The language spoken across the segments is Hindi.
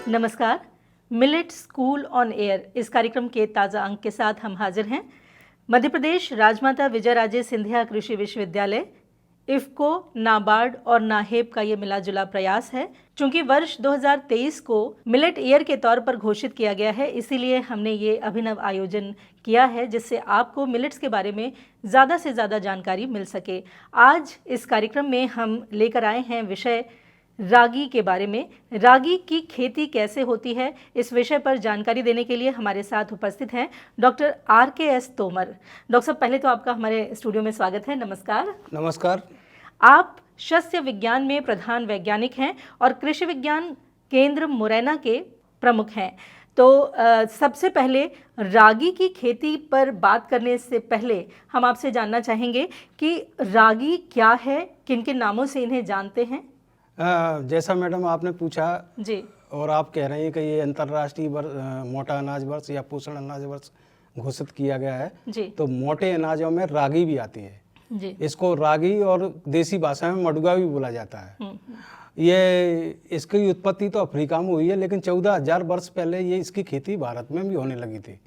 नमस्कार। मिलेट स्कूल ऑन एयर इस कार्यक्रम के ताज़ा अंक के साथ हम हाजिर हैं। मध्य प्रदेश राजमाता विजयराजे सिंधिया कृषि विश्वविद्यालय, इफ्को, नाबार्ड और नाहेब का ये मिला जुला प्रयास है। चूंकि वर्ष 2023 को मिलेट ईयर के तौर पर घोषित किया गया है, इसीलिए हमने ये अभिनव आयोजन किया है जिससे आपको मिलेट्स के बारे में ज़्यादा से ज़्यादा जानकारी मिल सके। आज इस कार्यक्रम में हम लेकर आए हैं विषय रागी के बारे में। रागी की खेती कैसे होती है, इस विषय पर जानकारी देने के लिए हमारे साथ उपस्थित हैं डॉक्टर RKS तोमर। डॉक्टर साहब, पहले तो आपका हमारे स्टूडियो में स्वागत है। नमस्कार। नमस्कार। आप सस्य विज्ञान में प्रधान वैज्ञानिक हैं और कृषि विज्ञान केंद्र मुरैना के प्रमुख हैं। तो सबसे पहले रागी की खेती पर बात करने से पहले हम आपसे जानना चाहेंगे कि रागी क्या है, किन किन नामों से इन्हें जानते हैं। जैसा मैडम आपने पूछा जी, और आप कह रहे हैं कि ये अंतर्राष्ट्रीय मोटा अनाज वर्ष या पोषण अनाज वर्ष घोषित किया गया है जी, तो मोटे अनाजों में रागी भी आती है। जी। इसको रागी और देसी भाषा में मडुगा भी बोला जाता है। ये इसकी उत्पत्ति तो अफ्रीका में हुई है, लेकिन 14,000 वर्ष पहले ये इसकी खेती भारत में भी होने लगी थी।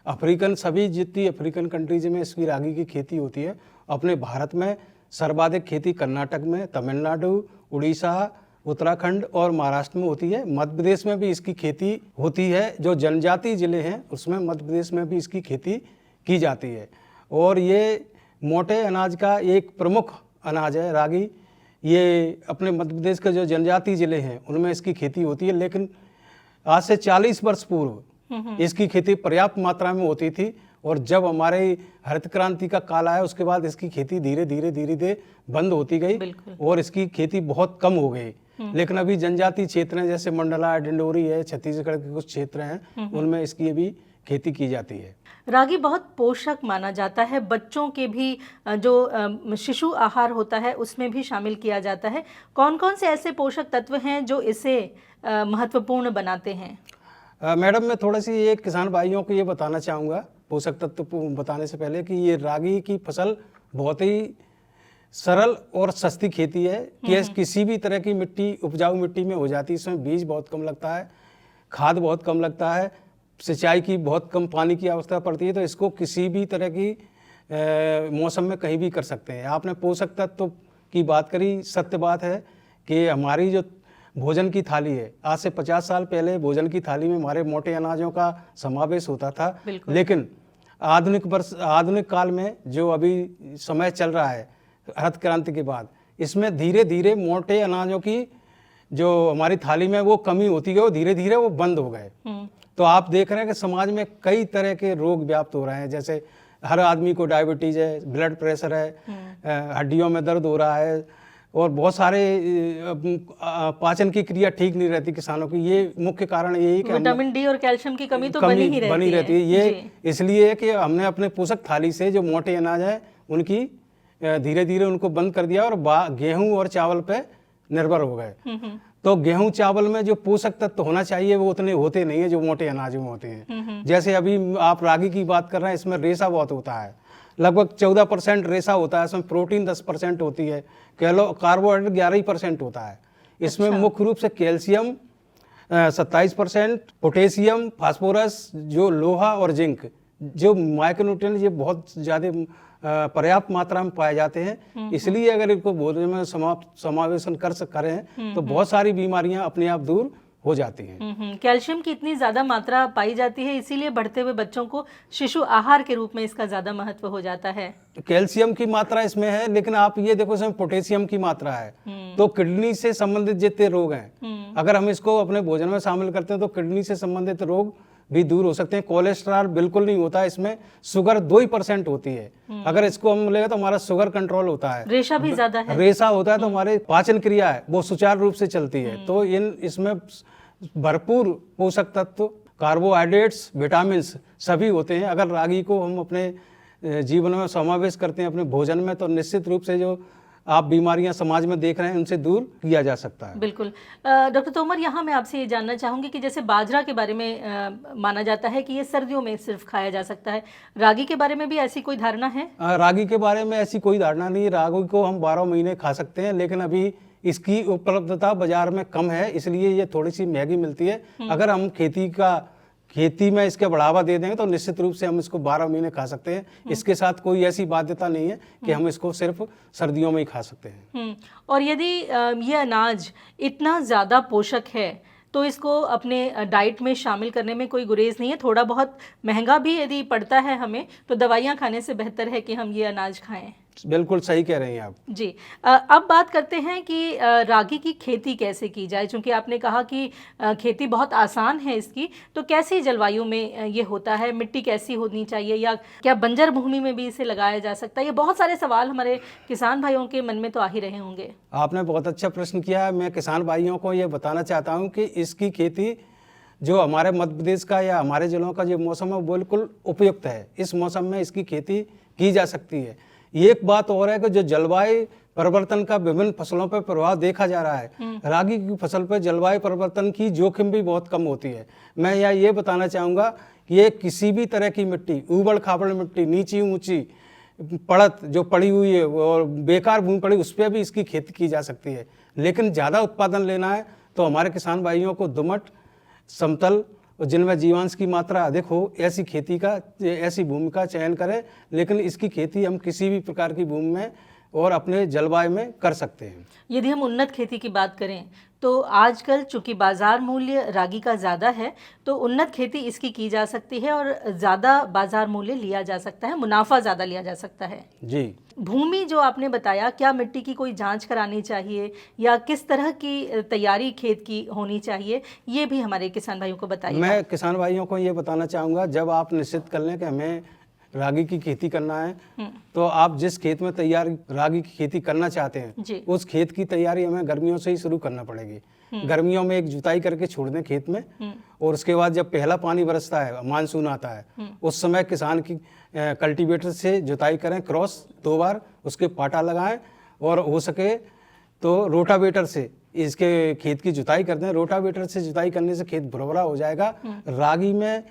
अफ्रीकन सभी जितनी अफ्रीकन कंट्रीज में इसकी रागी की खेती होती है। अपने भारत में सर्वाधिक खेती कर्नाटक में, तमिलनाडु, उड़ीसा, उत्तराखंड और महाराष्ट्र में होती है। मध्य प्रदेश में भी इसकी खेती होती है। जो जनजातीय जिले हैं उसमें मध्य प्रदेश में भी इसकी खेती की जाती है। और ये मोटे अनाज का एक प्रमुख अनाज है रागी। ये अपने मध्य प्रदेश के जो जनजातीय जिले हैं उनमें इसकी खेती होती है, लेकिन आज से 40 वर्ष पूर्व इसकी खेती पर्याप्त मात्रा में होती थी। और जब हमारे हरित क्रांति का काल आया उसके बाद इसकी खेती धीरे धीरे बंद होती गई और इसकी खेती बहुत कम हो गई। लेकिन अभी जनजातीय क्षेत्र हैं जैसे मंडला, डिंडोरी है, छत्तीसगढ़ के कुछ क्षेत्र हैं उनमें इसकी भी खेती की जाती है। रागी बहुत पोषक माना जाता है, बच्चों के भी जो शिशु आहार होता है उसमें भी शामिल किया जाता है। कौन कौन से ऐसे पोषक तत्व हैं जो इसे महत्वपूर्ण बनाते हैं? मैडम, मैं थोड़ा सी ये किसान भाइयों को ये बताना चाहूँगा पोषक तत्व बताने से पहले कि ये रागी की फसल बहुत ही सरल और सस्ती खेती है कि किसी भी तरह की मिट्टी, उपजाऊ मिट्टी में हो जाती है। इसमें बीज बहुत कम लगता है, खाद बहुत कम लगता है, सिंचाई की बहुत कम पानी की आवश्यकता पड़ती है। तो इसको किसी भी तरह की मौसम में कहीं भी कर सकते हैं। आपने पोषक तत्व की बात करी, सत्य बात है कि हमारी जो भोजन की थाली है, आज से 50 साल पहले भोजन की थाली में हमारे मोटे अनाजों का समावेश होता था। लेकिन आधुनिक काल में जो अभी समय चल रहा है हरित क्रांति के बाद, इसमें धीरे धीरे मोटे अनाजों की जो हमारी थाली में वो कमी होती गई, धीरे धीरे वो बंद हो गए। तो आप देख रहे हैं कि समाज में कई तरह के रोग व्याप्त हो रहे हैं। जैसे हर आदमी को डायबिटीज है, ब्लड प्रेशर है, हड्डियों में दर्द हो रहा है और बहुत सारे पाचन की क्रिया ठीक नहीं रहती किसानों की। ये मुख्य कारण यही कि विटामिन डी और कैल्शियम की कमी तो बनी रहती है। ये इसलिए है कि हमने अपने पोषक थाली से जो मोटे अनाज है उनकी धीरे धीरे उनको बंद कर दिया और गेहूं और चावल पे निर्भर हो गए। तो गेहूं चावल में जो पोषक तत्व होना चाहिए वो उतने होते नहीं है जो मोटे अनाज में होते हैं। जैसे अभी आप रागी की बात कर रहे हैं, इसमें रेशा बहुत होता है, लगभग 14% रेशा होता है। इसमें प्रोटीन 10% होती है, कार्बोहाइड्रेट 11% होता है। इसमें मुख्य रूप से कैल्शियम 27%, पोटेशियम, फास्फोरस, जो लोहा और जिंक, जो माइक्रोन्यूट्रिएंट, ये बहुत ज़्यादा पर्याप्त मात्रा में पाए जाते हैं। इसलिए अगर इनको भोजन में समावेशन करें तो बहुत सारी बीमारियां अपने आप दूर हो जाती हैं। कैल्शियम की इतनी ज़्यादा मात्रा पाई जाती है, इसीलिए बढ़ते हुए बच्चों को शिशु आहार के रूप में इसका ज़्यादा महत्व हो जाता है। कैल्शियम की मात्रा इसमें है, लेकिन आप ये देखो इसमें पोटेशियम की मात्रा है। तो किडनी से संबंधित जितने रोग हैं, अगर हम इसको अपने भोजन में शामिल करते हैं तो किडनी से संबंधित रोग भी दूर हो सकते हैं। कोलेस्ट्रॉल बिल्कुल नहीं होता इसमें, शुगर 2% होती है। अगर इसको हम लेगा तो हमारा शुगर कंट्रोल होता है। रेशा भी ज्यादा है, रेशा होता है तो हमारे पाचन क्रिया है वो सुचारू रूप से चलती है। तो इसमें भरपूर पोषक तत्व, कार्बोहाइड्रेट्स, विटामिन्स सभी होते हैं। अगर रागी को हम अपने जीवन में समावेश करते हैं अपने भोजन में, तो निश्चित रूप से जो आप बीमारियां समाज में देख रहे हैं उनसे दूर किया जा सकता है। बिल्कुल। डॉक्टर तोमर, यहाँ मैं आपसे ये जानना चाहूँगी कि जैसे बाजरा के बारे में माना जाता है कि ये सर्दियों में सिर्फ खाया जा सकता है, रागी के बारे में भी ऐसी कोई धारणा है? रागी के बारे में ऐसी कोई धारणा नहीं। रागी को हम 12 महीने खा सकते हैं, लेकिन अभी इसकी उपलब्धता बाजार में कम है, इसलिए ये थोड़ी सी महंगी मिलती है। अगर हम खेती में इसके बढ़ावा दे देंगे तो निश्चित रूप से हम इसको 12 महीने खा सकते हैं। इसके साथ कोई ऐसी बाध्यता नहीं है कि हम इसको सिर्फ सर्दियों में ही खा सकते हैं। और यदि ये अनाज इतना ज़्यादा पोषक है तो इसको अपने डाइट में शामिल करने में कोई गुरेज नहीं है। थोड़ा बहुत महंगा भी यदि पड़ता है हमें तो दवाइयाँ खाने से बेहतर है कि हम ये अनाज खाएं। बिल्कुल सही कह रहे हैं आप जी। अब बात करते हैं कि रागी की खेती कैसे की जाए, क्योंकि आपने कहा कि खेती बहुत आसान है इसकी, तो कैसी जलवायु में ये होता है, मिट्टी कैसी होनी चाहिए, या क्या बंजर भूमि में भी इसे लगाया जा सकता है? ये बहुत सारे सवाल हमारे किसान भाइयों के मन में तो आ ही रहे होंगे। आपने बहुत अच्छा प्रश्न किया है। मैं किसान भाइयों को ये बताना चाहता हूँ कि इसकी खेती जो हमारे मध्य प्रदेश का या हमारे जिलों का जो मौसम है वो बिल्कुल उपयुक्त है। इस मौसम में इसकी खेती की जा सकती है। एक बात और है कि जो जलवायु परिवर्तन का विभिन्न फसलों पर प्रभाव देखा जा रहा है, रागी की फसल पर जलवायु परिवर्तन की जोखिम भी बहुत कम होती है। मैं यहाँ ये बताना चाहूँगा कि ये किसी भी तरह की मिट्टी, ऊबड़ खाबड़ मिट्टी, नीची ऊंची पड़त जो पड़ी हुई है और बेकार भूमि पड़ी, उस पर भी इसकी खेती की जा सकती है। लेकिन ज़्यादा उत्पादन लेना है तो हमारे किसान भाइयों को दोमट, समतल और जिनमें जीवांश की मात्रा अधिक हो ऐसी भूमि का चयन करें। लेकिन इसकी खेती हम किसी भी प्रकार की भूमि में और अपने जलवायु में कर सकते हैं। यदि हम उन्नत खेती की बात करें तो आजकल चूंकि बाजार मूल्य रागी का ज़्यादा है तो उन्नत खेती इसकी की जा सकती है और ज़्यादा बाजार मूल्य लिया जा सकता है, मुनाफा ज़्यादा लिया जा सकता है। जी। भूमि जो आपने बताया, क्या मिट्टी की कोई जांच करानी चाहिए या किस तरह की तैयारी खेत की होनी चाहिए, ये भी हमारे किसान भाइयों को बताइए। मैं किसान भाइयों को ये बताना चाहूँगा, जब आप निश्चित कर लें कि हमें रागी की खेती करना है तो आप जिस खेत में रागी की खेती करना चाहते हैं उस खेत की तैयारी हमें गर्मियों से ही शुरू करना पड़ेगी। गर्मियों में एक जुताई करके छोड़ दें खेत में, और उसके बाद जब पहला पानी बरसता है, मानसून आता है, उस समय किसान की कल्टीवेटर से जुताई करें, क्रॉस 2 बार, उसके पाटा लगाएं और हो सके तो रोटावेटर से इसके खेत की जुताई कर दें। रोटावेटर से जुताई करने से खेत भुरभुरा हो जाएगा। रागी में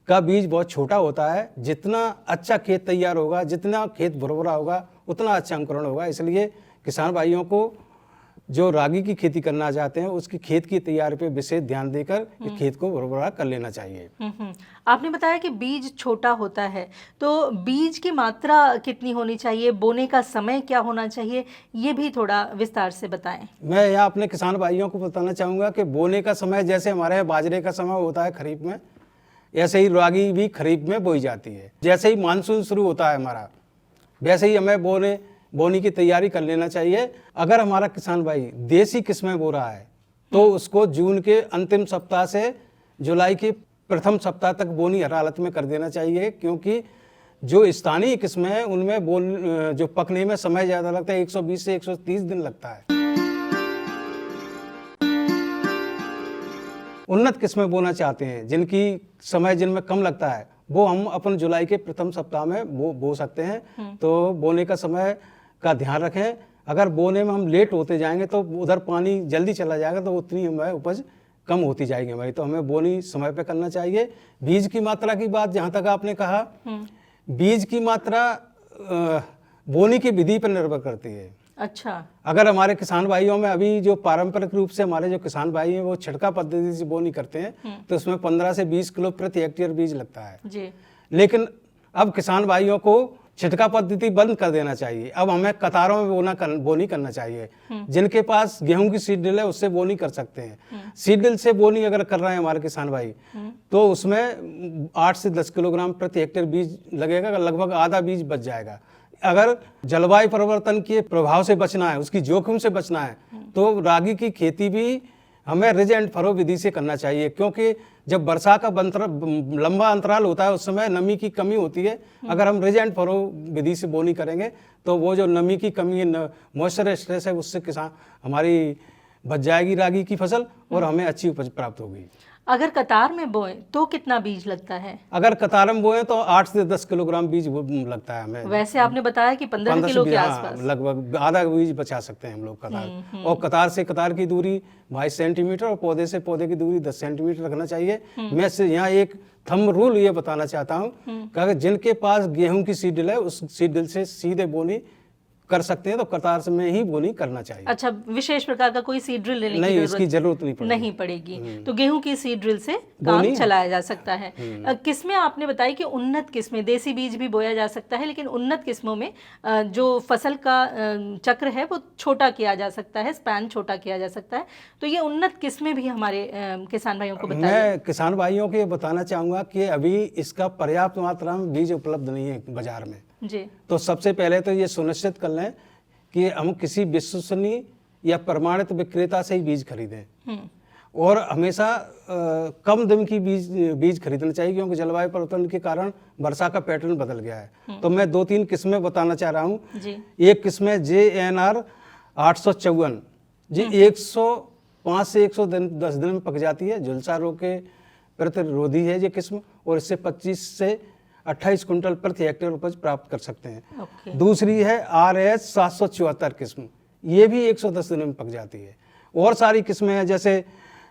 का बीज बहुत छोटा होता है, जितना अच्छा खेत तैयार होगा, जितना खेत भुरभुरा होगा, उतना अच्छा अंकुरण होगा। इसलिए किसान भाइयों को जो रागी की खेती करना चाहते हैं उसकी खेत की तैयारी पे विशेष ध्यान देकर इस खेत को भुरभुरा कर लेना चाहिए। आपने बताया कि बीज छोटा होता है, तो बीज की मात्रा कितनी होनी चाहिए, बोने का समय क्या होना चाहिए, ये भी थोड़ा विस्तार से बताएं। मैं यहाँ अपने किसान भाइयों को बताना चाहूँगा कि बोने का समय जैसे हमारे यहाँ बाजरे का समय होता है खरीफ में, ऐसे ही रागी भी खरीफ में बोई जाती है। जैसे ही मानसून शुरू होता है हमारा, वैसे ही हमें बोनी की तैयारी कर लेना चाहिए। अगर हमारा किसान भाई देसी किस्में बो रहा है तो उसको जून के अंतिम सप्ताह से जुलाई के प्रथम सप्ताह तक बोनी हर हालत में कर देना चाहिए, क्योंकि जो स्थानीय किस्में हैं उनमें जो पकने में समय ज़्यादा लगता है, 120 से 130 दिन लगता है। उन्नत किस्में बोना चाहते हैं जिनमें कम लगता है, वो हम अपन जुलाई के प्रथम सप्ताह में बो सकते हैं। तो बोने का समय का ध्यान रखें। अगर बोने में हम लेट होते जाएंगे तो उधर पानी जल्दी चला जाएगा तो उतनी हमारी उपज कम होती जाएगी हमारी। तो हमें बोनी समय पे करना चाहिए। बीज की मात्रा की बात जहाँ तक आपने कहा, बीज की मात्रा बोनी की विधि पर निर्भर करती है। अच्छा। अगर हमारे किसान भाइयों में अभी जो पारंपरिक रूप से हमारे जो किसान भाई हैं वो छिड़का पद्धति से बोनी करते हैं तो उसमें 15 से 20 किलो प्रति हेक्टेयर बीज लगता है जी। लेकिन अब किसान भाइयों को छिटका पद्धति बंद कर देना चाहिए। अब हमें कतारों में बोनी करना चाहिए। जिनके पास गेहूं की सीड ड्रिल है उससे बोनी कर सकते हैं। सीड ड्रिल से बोनी अगर कर रहे हैं हमारे किसान भाई तो उसमें 8 से 10 किलोग्राम प्रति हेक्टेयर बीज लगेगा, लगभग आधा बीज बच जाएगा। अगर जलवायु परिवर्तन के प्रभाव से बचना है, उसकी जोखिम से बचना है, तो रागी की खेती भी हमें रिज एंड फरो विधि से करना चाहिए, क्योंकि जब वर्षा का लंबा अंतराल होता है उस समय नमी की कमी होती है। अगर हम रिज एंड फरो विधि से बोनी करेंगे तो वो जो नमी की कमी है, मॉइस्चर स्ट्रेस है, उससे किसान हमारी बच जाएगी रागी की फसल और हमें अच्छी उपज प्राप्त होगी। अगर कतार में बोएं तो कितना बीज लगता है? अगर कतार में बोएं तो 8 से 10 किलोग्राम बीज लगता है हमें। वैसे आपने बताया कि 15 किलो के आसपास, लगभग आधा बीज बचा सकते हैं हम लोग कतार। और कतार से कतार की दूरी 22 सेंटीमीटर और पौधे से पौधे की दूरी 10 सेंटीमीटर रखना चाहिए। मैं यहाँ एक थंब रूल ये बताना चाहता हूँ कि जिनके पास गेहूं की सीड ड्रिल है उस सीड ड्रिल से सीधे बोनी कर सकते हैं तो कतार से में ही बोनी करना चाहिए। अच्छा, विशेष प्रकार का कोई सीड ड्रिल लेने नहीं, की इसकी जरूरत नहीं पड़ेगी। तो गेहूं की सीड ड्रिल से काम चलाया जा सकता है। किस्में आपने बताई कि उन्नत किस्में, देसी बीज भी बोया जा सकता है, लेकिन उन्नत किस्मों में जो फसल का चक्र है वो छोटा किया जा सकता है, स्पैन छोटा किया जा सकता है। तो ये उन्नत किस्में भी हमारे किसान भाइयों को बताइए। मैं किसान भाइयों को ये बताना चाहूँगा कि अभी इसका पर्याप्त मात्रा में बीज उपलब्ध नहीं है बाजार में जी। तो सबसे पहले तो ये सुनिश्चित कर लें कि हम किसी विश्वसनीय या प्रमाणित विक्रेता से ही बीज खरीदें और हमेशा कम दिन की बीज खरीदना चाहिए, क्योंकि जलवायु परिवर्तन के कारण वर्षा का पैटर्न बदल गया है। तो मैं 2-3 किस्में बताना चाह रहा हूँ। एक किस्म है JNR 854 जी, 105 से 110 दिन में पक जाती है, झुलसा रोग के प्रतिरोधी है ये किस्म, और इससे 25 से 28 कुंटल प्रति हेक्टेयर उपज प्राप्त कर सकते हैं। दूसरी है RH 774 किस्म, ये भी 110 दिन में पक जाती है। और सारी किस्में हैं जैसे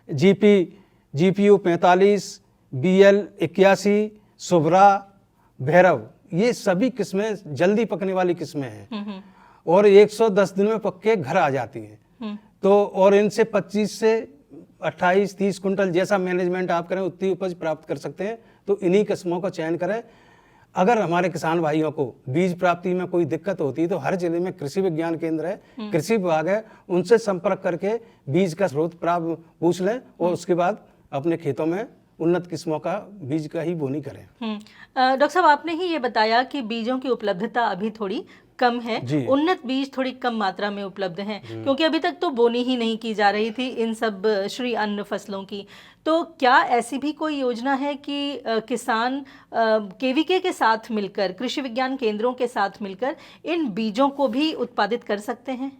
GPU 45, BL 81, शुभ्रा, भैरव, ये सभी किस्में जल्दी पकने वाली किस्में हैं और 110 दिन में पक के घर आ जाती हैं। तो और इनसे 25 से 28-30 कुंटल जैसा मैनेजमेंट आप करें उतनी उपज प्राप्त कर सकते हैं। तो इन्हीं किस्मों का चयन करें। अगर हमारे किसान भाइयों को बीज प्राप्ति में कोई दिक्कत होती है तो हर जिले में कृषि विज्ञान केंद्र है, कृषि विभाग है, उनसे संपर्क करके बीज का स्रोत प्राप्त पूछ लें और उसके बाद अपने खेतों में उन्नत किस्मों का बीज का ही बोनी करें। डॉक्टर साहब, आपने ही ये बताया कि बीजों की उपलब्धता अभी थोड़ी कम है, उन्नत बीज थोड़ी कम मात्रा में उपलब्ध हैं, क्योंकि अभी तक तो बोनी ही नहीं की जा रही थी इन सब श्री अन्न फसलों की। तो क्या ऐसी भी कोई योजना है कि किसान KVK के साथ मिलकर, कृषि विज्ञान केंद्रों के साथ मिलकर इन बीजों को भी उत्पादित कर सकते हैं?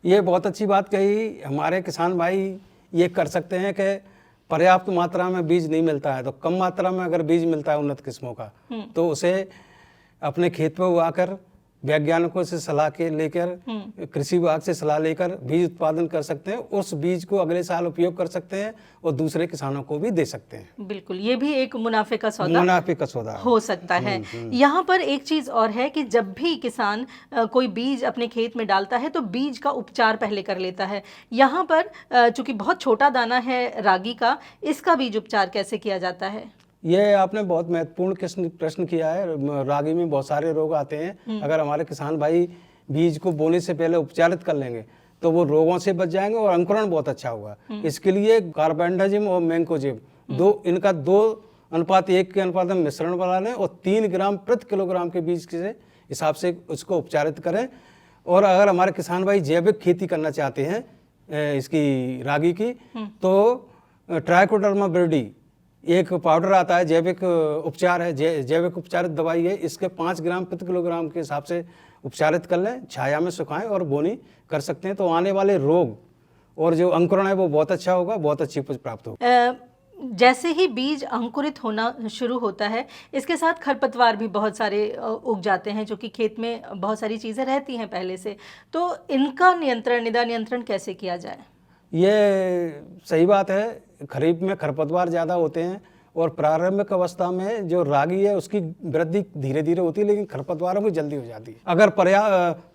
ये बहुत अच्छी बात कही। हमारे किसान भाई ये कर सकते हैं कि पर्याप्त मात्रा में बीज नहीं मिलता है तो कम मात्रा में अगर बीज मिलता है उन्नत किस्मों का तो उसे अपने खेत पर उगाकर वैज्ञानिकों से सलाह के लेकर, कृषि विभाग से सलाह लेकर बीज उत्पादन कर सकते हैं। उस बीज को अगले साल उपयोग कर सकते हैं और दूसरे किसानों को भी दे सकते हैं। बिल्कुल, ये भी एक मुनाफे का सौदा हो सकता है। यहाँ पर एक चीज और है कि जब भी किसान कोई बीज अपने खेत में डालता है तो बीज का उपचार पहले कर लेता है। यहाँ पर चूंकि बहुत छोटा दाना है रागी का, इसका बीज उपचार कैसे किया जाता है? ये आपने बहुत महत्वपूर्ण प्रश्न किया है। रागी में बहुत सारे रोग आते हैं, अगर हमारे किसान भाई बीज को बोने से पहले उपचारित कर लेंगे तो वो रोगों से बच जाएंगे और अंकुरण बहुत अच्छा होगा। इसके लिए कार्बेंडाजिम और मैंकोजिब इनका 2:1 के अनुपात में मिश्रण बना लें और 3 ग्राम प्रति किलोग्राम के बीज के हिसाब से उसको उपचारित करें। और अगर हमारे किसान भाई जैविक खेती करना चाहते हैं इसकी रागी की तो ट्राइकोडर्मा विरिडी एक पाउडर आता है, जैविक उपचार है, जैविक उपचारित दवाई है, इसके 5 ग्राम प्रति किलोग्राम के हिसाब से उपचारित कर लें, छाया में सुखाएं और बोनी कर सकते हैं। तो आने वाले रोग और जो अंकुरण है वो बहुत अच्छा होगा, बहुत अच्छी उपज प्राप्त होगी। जैसे ही बीज अंकुरित होना शुरू होता है इसके साथ खरपतवार भी बहुत सारे उग जाते हैं, जो कि खेत में बहुत सारी चीज़ें रहती हैं पहले से। तो इनका नियंत्रण कैसे किया जाए? ये सही बात है, खरीफ में खरपतवार ज़्यादा होते हैं और प्रारंभिक अवस्था में जो रागी है उसकी वृद्धि धीरे धीरे होती है, लेकिन खरपतवारों की जल्दी हो जाती है। अगर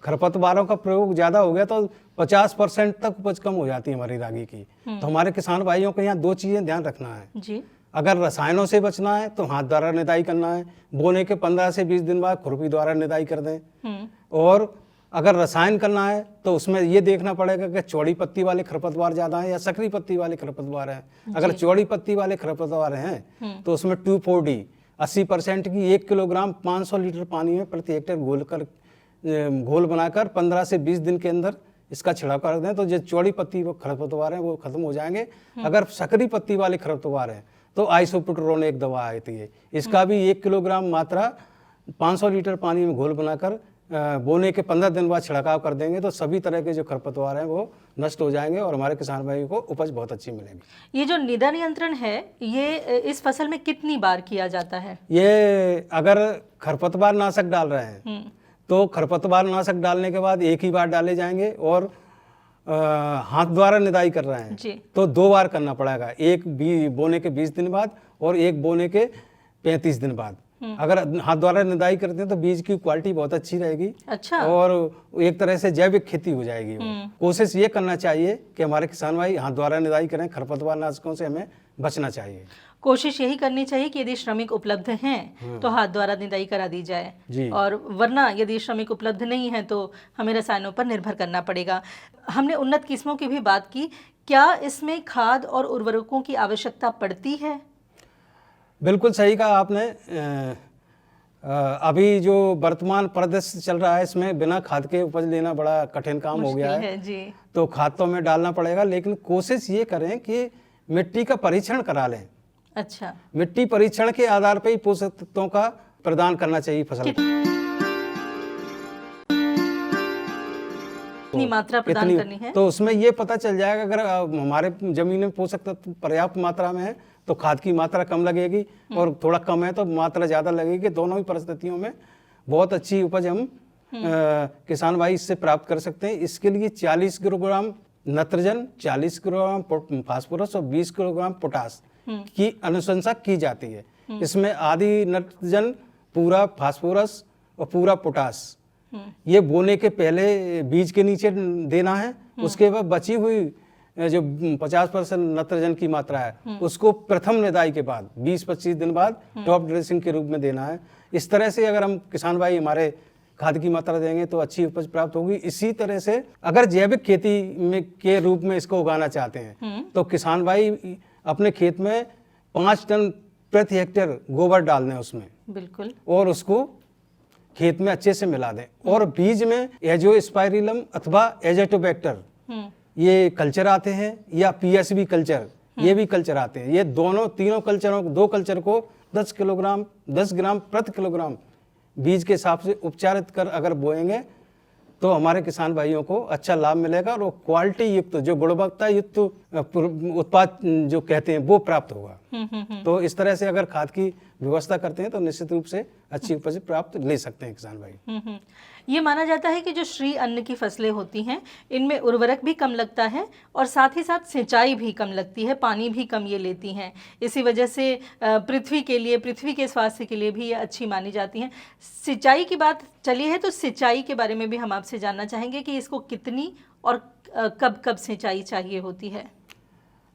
खरपतवारों का प्रयोग ज़्यादा हो गया तो 50% तक उपज कम हो जाती है हमारी रागी की। तो हमारे किसान भाइयों को यहाँ 2 चीज़ें ध्यान रखना है जी। अगर रसायनों से बचना है तो हाथ द्वारा निदाई करना है, बोने के 15 से 20 दिन बाद खुरपी द्वारा निदाई कर दें। और अगर रसायन करना है तो उसमें ये देखना पड़ेगा कि चौड़ी पत्ती वाले खरपतवार ज़्यादा हैं या सकरी पत्ती वाले खरपतवार हैं। अगर चौड़ी पत्ती वाले खरपतवार हैं तो उसमें 2,4-D 80% की 1 किलोग्राम 500 लीटर पानी में प्रति हेक्टेयर घोल बनाकर 15 से 20 दिन के अंदर इसका छिड़काव कर दें तो जो चौड़ी पत्ती खरपतवार हैं वो खत्म हो जाएंगे। अगर सकरी पत्ती वाले खरपतवार हैं तो आइसोप्रोटोन एक दवा आती है, इसका भी 1 किलोग्राम मात्रा 500 लीटर पानी में घोल बनाकर बोने के 15 दिन बाद छिड़काव कर देंगे तो सभी तरह के जो खरपतवार हैं वो नष्ट हो जाएंगे और हमारे किसान भाइयों को उपज बहुत अच्छी मिलेगी। ये जो निदा नियंत्रण है ये इस फसल में कितनी बार किया जाता है? ये अगर खरपतवार नाशक डाल रहे हैं तो खरपतवार नाशक डालने के बाद एक ही बार डाले जाएंगे और हाथ द्वारा निदाई कर रहे हैं तो 2 बार करना पड़ेगा, एक बोने के 20 दिन बाद और एक बोने के 35 दिन बाद। अगर हाथ द्वारा निदाई करते हैं तो बीज की क्वालिटी बहुत अच्छी रहेगी। अच्छा। और एक तरह से जैविक खेती हो जाएगी वो। कोशिश ये करना चाहिए कि हमारे किसान भाई हाथ द्वारा निदाई करें, खरपतवार नाशकों से हमें बचना चाहिए। कोशिश यही करनी चाहिए कि यदि श्रमिक उपलब्ध हैं तो हाथ द्वारा निदाई करा दी जाए, जी। और वरना यदि श्रमिक उपलब्ध नहीं है तो हमें रसायनों पर निर्भर करना पड़ेगा। हमने उन्नत किस्मों की भी बात की, क्या इसमें खाद और उर्वरकों की आवश्यकता पड़ती है? बिल्कुल सही कहा आपने। अभी जो वर्तमान परिदृश्य चल रहा है इसमें बिना खाद के उपज लेना बड़ा कठिन काम हो गया है। जी। तो खाद तो हमें डालना पड़ेगा, लेकिन कोशिश ये करें कि मिट्टी का परीक्षण करा लें। अच्छा। मिट्टी परीक्षण के आधार पर ही पोषक तत्वों का प्रदान करना चाहिए फसल को। कितनी मात्रा प्रदान करनी है? तो उसमें ये पता चल जाएगा, अगर हमारे जमीन में पोषक तत्व पर्याप्त मात्रा में है तो खाद की मात्रा कम लगेगी, और थोड़ा कम है तो मात्रा ज़्यादा लगेगी। दोनों ही परिस्थितियों में बहुत अच्छी उपज हम किसान भाई इससे प्राप्त कर सकते हैं। इसके लिए 40 किलोग्राम नाइट्रोजन, 40 किलोग्राम फास्फोरस और 20 किलोग्राम पोटास की अनुशंसा की जाती है। इसमें आधी नाइट्रोजन, पूरा फास्फोरस और पूरा पोटास ये बोने के पहले बीज के नीचे देना है। उसके बाद बची हुई जो 50% नाइट्रोजन की मात्रा है उसको प्रथम निदाई के बाद 20-25 दिन बाद टॉप ड्रेसिंग के रूप में देना है। इस तरह से अगर हम किसान भाई हमारे खाद की मात्रा देंगे तो अच्छी उपज प्राप्त होगी। इसी तरह से अगर जैविक खेती में के रूप में इसको उगाना चाहते हैं तो किसान भाई अपने खेत में 5 टन प्रति हेक्टेयर गोबर डाल दें उसमें, बिल्कुल, और उसको खेत में अच्छे से मिला दें। और बीज में एजोस्पाइरिलम अथवा एजेटोबैक्टर ये कल्चर आते हैं, या पीएसबी कल्चर ये भी कल्चर आते हैं। ये तीनों कल्चरों, 2 कल्चर को 10 ग्राम प्रति किलोग्राम बीज के हिसाब से उपचारित कर अगर बोएंगे तो हमारे किसान भाइयों को अच्छा लाभ मिलेगा, और वो क्वालिटी युक्त, जो गुणवत्ता युक्त उत्पाद जो कहते हैं वो प्राप्त होगा। तो इस तरह से अगर खाद की व्यवस्था करते हैं तो निश्चित रूप से अच्छी उपज प्राप्त ले सकते हैं किसान भाई। ये माना जाता है कि जो श्री अन्न की फसलें होती हैं इनमें उर्वरक भी कम लगता है और साथ ही साथ सिंचाई भी कम लगती है, पानी भी कम ये लेती हैं। इसी वजह से पृथ्वी के स्वास्थ्य के लिए भी ये अच्छी मानी जाती हैं। सिंचाई की बात चली है तो सिंचाई के बारे में भी हम आपसे जानना चाहेंगे कि इसको कितनी और कब कब सिंचाई चाहिए होती है?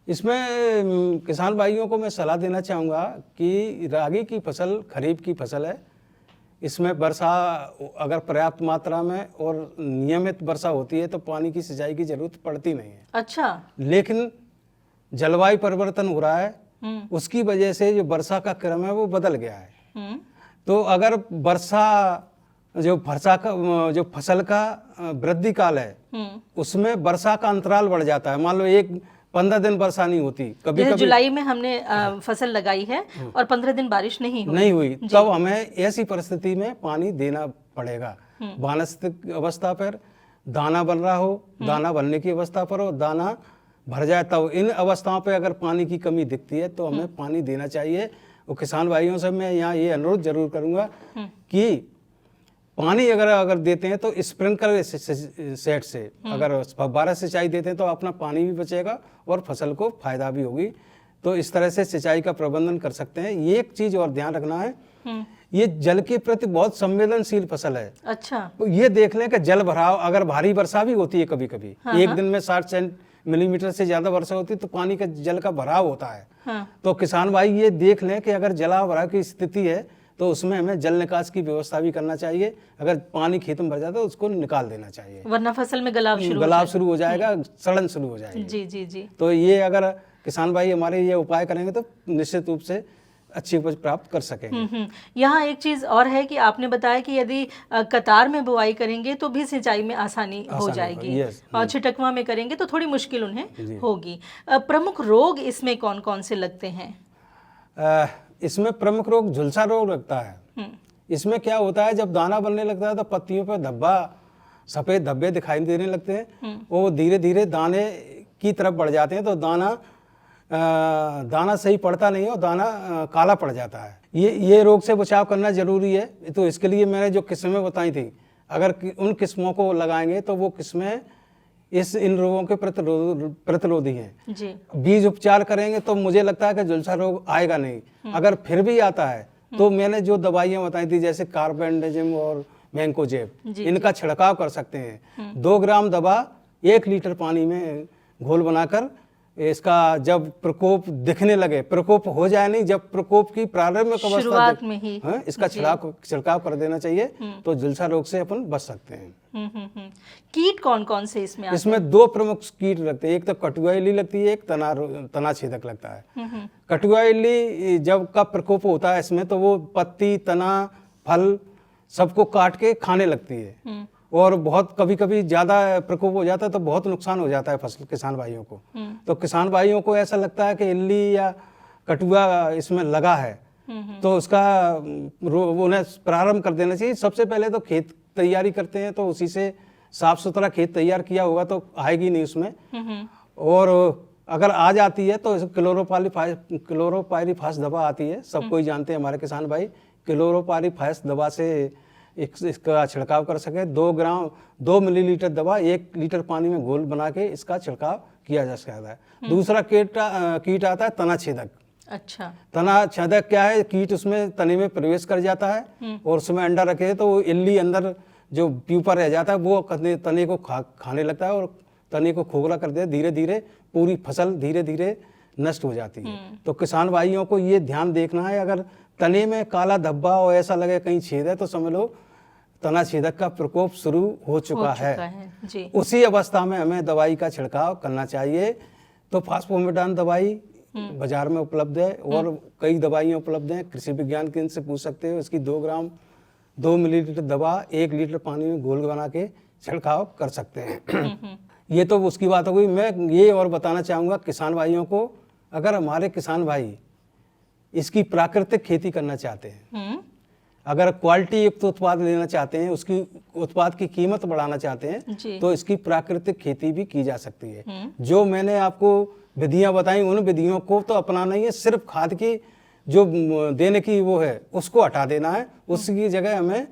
इसमें किसान भाइयों को मैं सलाह देना चाहूँगा कि रागी की फसल खरीफ की फसल है। इसमें वर्षा अगर पर्याप्त मात्रा में और नियमित वर्षा होती है तो पानी की सिंचाई की जरूरत पड़ती नहीं है। अच्छा। लेकिन जलवायु परिवर्तन हो रहा है, उसकी वजह से जो वर्षा का क्रम है वो बदल गया है। तो अगर वर्षा जो फसल का वृद्धि काल है उसमें वर्षा का अंतराल बढ़ जाता है। मान लो 15 दिन वर्षा नहीं होती, कभी जुलाई में हमने फसल लगाई है और 15 दिन बारिश नहीं हुई, तब हमें ऐसी परिस्थिति में पानी देना पड़ेगा। वानस्पतिक अवस्था पर दाना बन रहा हो, दाना बनने की अवस्था पर हो, दाना भर जाए, तब इन अवस्थाओं पे अगर पानी की कमी दिखती है तो हमें पानी देना चाहिए। और किसान भाइयों से मैं यहाँ ये अनुरोध जरूर करूँगा कि पानी अगर देते हैं तो स्प्रिंकलर सेट से, अगर फव्वारा सिंचाई देते हैं तो अपना पानी भी बचेगा और फसल को फायदा भी होगी। तो इस तरह से सिंचाई का प्रबंधन कर सकते हैं। ये एक चीज और ध्यान रखना है, ये जल के प्रति बहुत संवेदनशील फसल है। अच्छा। तो ये देख लें कि जल भराव, अगर भारी वर्षा भी होती है कभी कभी, एक दिन में 60 मिलीमीटर से ज्यादा वर्षा होती है तो पानी का जल का भराव होता है। तो किसान भाई ये देख लें कि अगर जलाभराव की स्थिति है तो उसमें हमें जल निकास की व्यवस्था भी करना चाहिए। अगर पानी खेत में भर जाता है तो उसको निकाल देना चाहिए, वरना फसल में गलाव शुरू हो जाएगा, सड़न शुरू हो जाएगी। जी जी जी। तो ये अगर किसान भाई हमारे ये उपाय करेंगे तो निश्चित रूप से अच्छी उपज प्राप्त कर सकेंगे। यहाँ एक चीज और है कि आपने बताया कि यदि कतार में बुआई करेंगे तो भी सिंचाई में आसानी हो जाएगी, और छिटकवा में करेंगे तो थोड़ी मुश्किल उन्हें होगी। प्रमुख रोग इसमें कौन कौन से लगते हैं? इसमें प्रमुख रोग झुलसा रोग लगता है। इसमें क्या होता है, जब दाना बनने लगता है तो पत्तियों पर सफेद धब्बे दिखाई देने लगते हैं। वो धीरे धीरे दाने की तरफ बढ़ जाते हैं तो दाना सही पड़ता नहीं है और दाना काला पड़ जाता है। ये रोग से बचाव करना जरूरी है। तो इसके लिए मैंने जो किस्में बताई थी, अगर उन किस्मों को लगाएंगे तो वो किस्में इन रोगों के प्रतिरोधी हैं। बीज उपचार करेंगे तो मुझे लगता है कि झुलसा रोग आएगा नहीं। अगर फिर भी आता है तो मैंने जो दवाइयाँ बताई थी जैसे कार्बेंडाजिम और मैंकोजेब, इनका छिड़काव कर सकते हैं। 2 ग्राम दवा 1 लीटर पानी में घोल बनाकर इसका जब प्रकोप दिखने लगे, प्रकोप हो जाए नहीं, जब प्रकोप की प्रारंभिक अवस्था शुरुआत में ही इसका छिड़काव कर देना चाहिए, तो झुलसा रोग से अपन बच सकते हैं। कीट कौन कौन से इसमें आते हैं? इसमें 2 प्रमुख कीट लगते हैं, एक तो कटुआ इल्ली लगती है, एक तना छेदक लगता है। कटुआ इल्ली जब का प्रकोप होता है इसमें, तो वो पत्ती, तना, फल सबको काट के खाने लगती है, और बहुत कभी कभी ज्यादा प्रकोप हो जाता है तो बहुत नुकसान हो जाता है फसल किसान भाइयों को। तो किसान भाइयों को ऐसा लगता है कि इल्ली या कटुआ इसमें लगा है, तो उसका उन्हें प्रारंभ कर देना चाहिए। सबसे पहले तो खेत तैयारी करते हैं, तो उसी से साफ सुथरा खेत तैयार किया होगा तो आएगी नहीं उसमें। और अगर आ जाती है तो क्लोरोपाइरीफास दवा आती है, सब कोई जानते हैं हमारे किसान भाई। क्लोरोपाइरीफास दवा से इसका छिड़काव कर सके। 2 मिलीलीटर दवा 1 लीटर पानी में घोल बना के इसका छिड़काव किया जा सकता है। दूसरा कीट आता है तना छेदक। अच्छा, तना छेदक क्या है? कीट उसमें तने में प्रवेश कर जाता है और उसमें अंडा रखे तो वो इल्ली अंदर जो प्यूपा रह जाता है वो तने को खाने लगता है और तने को खोखला कर दे, धीरे धीरे पूरी फसल धीरे धीरे नष्ट हो जाती है। तो किसान भाइयों को ये ध्यान देखना है, अगर तने में काला धब्बा और ऐसा लगे कहीं छेद है तो समझ लो तना छेदक का प्रकोप शुरू हो चुका है। जी। उसी अवस्था में हमें दवाई का छिड़काव करना चाहिए। तो फास्फोमेटान दवाई बाजार में उपलब्ध है और कई दवाइयाँ उपलब्ध हैं, कृषि विज्ञान केंद्र से पूछ सकते हो। इसकी 2 मिलीलीटर दवा 1 लीटर पानी में घोल बना के छिड़काव कर सकते हैं। ये तो उसकी बात हो गई। मैं ये और बताना चाहूँगा किसान भाइयों को, अगर हमारे किसान भाई इसकी प्राकृतिक खेती करना चाहते हैं, अगर क्वालिटी युक्त उत्पाद लेना चाहते हैं, उसकी उत्पाद की कीमत बढ़ाना चाहते हैं, तो इसकी प्राकृतिक खेती भी की जा सकती है। जो मैंने आपको विधियां बताई उन विधियों को तो अपनाना ही है, सिर्फ खाद की जो देने की वो है उसको हटा देना है। उसकी जगह हमें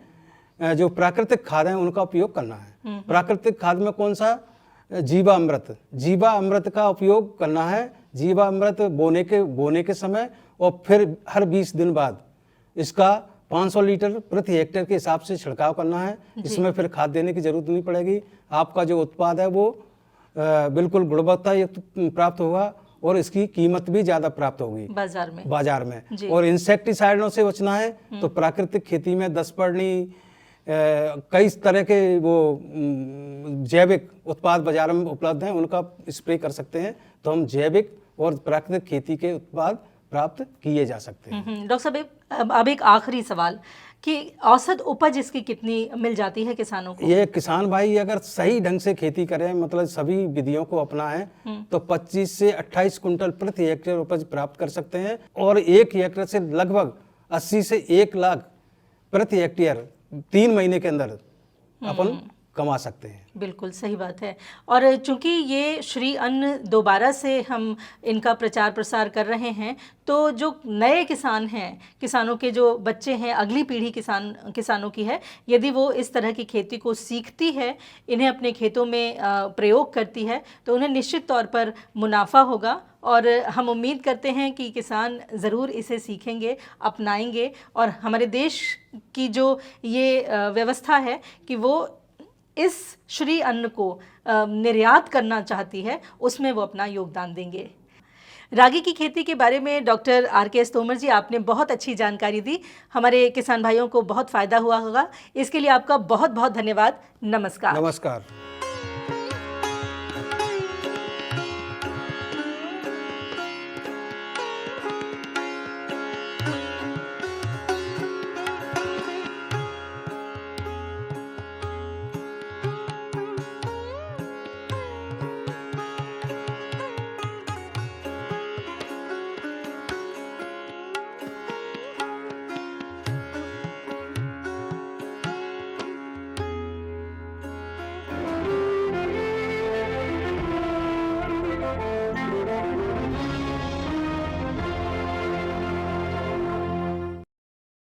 जो प्राकृतिक खाद है उनका उपयोग करना है। प्राकृतिक खाद में कौन सा? जीवामृत का उपयोग करना है। जीवामृत बोने के समय और फिर हर 20 दिन बाद इसका 500 लीटर प्रति हेक्टेयर के हिसाब से छिड़काव करना है। इसमें फिर खाद देने की जरूरत नहीं पड़ेगी। आपका जो उत्पाद है वो बिल्कुल गुणवत्ता युक्त प्राप्त होगा और इसकी कीमत भी ज्यादा प्राप्त होगी बाजार में। और इंसेक्टिसाइडों से बचना है तो प्राकृतिक खेती में 10 पर्णी कई तरह के वो जैविक उत्पाद बाजार में उपलब्ध हैं, उनका स्प्रे कर सकते हैं। तो हम जैविक और प्राकृतिक खेती के उत्पाद प्राप्त किए जा सकते हैं। डॉक्टर साहब, अब एक आखिरी सवाल कि औसत उपज इसकी कितनी मिल जाती है किसानों को? ये किसान भाई अगर सही ढंग से खेती करें, मतलब सभी विधियों को अपनाएं, तो 25 से 28 कुंटल प्रति हेक्टेयर उपज प्राप्त कर सकते हैं। और 1 हेक्टेयर से लगभग 80 से 1 लाख प्रति हेक्टेयर 3 महीने के अंदर अपन कमा सकते हैं। बिल्कुल सही बात है। और चूंकि ये श्री अन्न दोबारा से हम इनका प्रचार प्रसार कर रहे हैं, तो जो नए किसान हैं, किसानों के जो बच्चे हैं, अगली पीढ़ी किसानों की है, यदि वो इस तरह की खेती को सीखती है, इन्हें अपने खेतों में प्रयोग करती है, तो उन्हें निश्चित तौर पर मुनाफा होगा। और हम उम्मीद करते हैं कि किसान ज़रूर इसे सीखेंगे, अपनाएंगे और हमारे देश की जो ये व्यवस्था है कि वो इस श्री अन्न को निर्यात करना चाहती है, उसमें वो अपना योगदान देंगे। रागी की खेती के बारे में डॉक्टर RKS तोमर जी, आपने बहुत अच्छी जानकारी दी। हमारे किसान भाइयों को बहुत फ़ायदा हुआ होगा। इसके लिए आपका बहुत बहुत धन्यवाद। नमस्कार। नमस्कार।